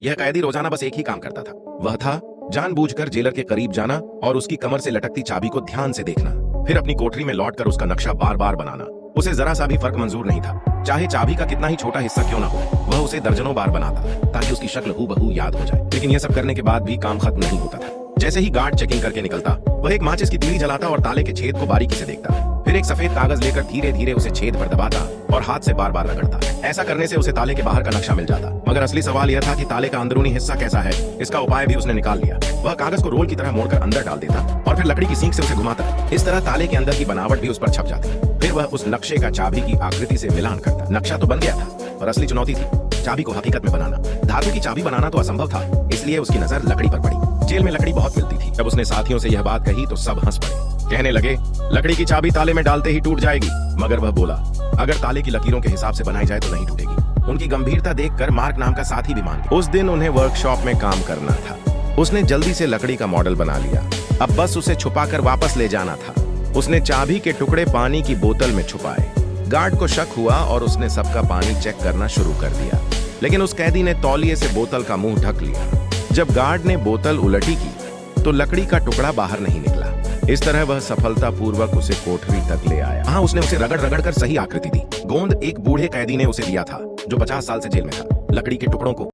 यह कैदी रोजाना बस एक ही काम करता था। वह था जानबूझकर जेलर के करीब जाना और उसकी कमर से लटकती चाबी को ध्यान से देखना, फिर अपनी कोठरी में लौटकर उसका नक्शा बार बार बनाना। उसे जरा सा भी फर्क मंजूर नहीं था, चाहे चाबी का कितना ही छोटा हिस्सा क्यों ना हो। वह उसे दर्जनों बार बनाता ताकि उसकी शक्ल हूबहू याद हो जाए। लेकिन यह सब करने के बाद भी काम खत्म नहीं होता था। जैसे ही गार्ड चेकिंग करके निकलता, वह एक माचिस की तीली जलाता और ताले के छेद को बारीकी से देखता। फिर एक सफेद कागज लेकर धीरे धीरे उसे छेद पर दबाता और हाथ से बार बार रगड़ता। ऐसा करने से उसे ताले के बाहर का नक्शा मिल जाता। मगर असली सवाल यह था कि ताले का अंदरूनी हिस्सा कैसा है। इसका उपाय भी उसने निकाल लिया। वह कागज को रोल की तरह मोड़कर अंदर डाल देता और फिर लकड़ी की सींक से उसे घुमाता। इस तरह ताले के अंदर की बनावट भी उस पर छप जाती। फिर वह उस नक्शे का चाबी की आकृति से मिलान करता। नक्शा तो बन गया था, पर असली चुनौती थी चाबी को हकीकत में बनाना। धातु की चाबी बनाना तो असंभव था, इसलिए उसकी नजर लकड़ी पर पड़ी। जेल में लकड़ी बहुत मिलती थी। जब उसने साथियों से यह बात कही तो सब हंस पड़े। कहने लगे, लकड़ी की चाबी ताले में डालते ही टूट जाएगी। मगर वह बोला, अगर ताले की लकीरों के हिसाब से बनाई जाए तो नहीं टूटेगी। उनकी गंभीरता देखकर मार्क नाम का साथी भी मान गया। उस दिन उन्हें वर्कशॉप में काम करना था। उसने जल्दी से लकड़ी का मॉडल बना लिया। अब बस उसे छुपाकर वापस ले जाना था। उसने चाबी के टुकड़े पानी की बोतल में छुपाए। गार्ड को शक हुआ और उसने सबका पानी चेक करना शुरू कर दिया। लेकिन उस कैदी ने तौलिए से बोतल का मुंह ढक लिया। जब गार्ड ने बोतल उलटी की तो लकड़ी का टुकड़ा बाहर नहीं निकला। इस तरह वह सफलतापूर्वक उसे कोठरी तक ले आया। हाँ, उसने उसे रगड़ रगड़ कर सही आकृति दी। गोंद एक बूढ़े कैदी ने उसे दिया था जो 50 साल से जेल में था। लकड़ी के टुकड़ों को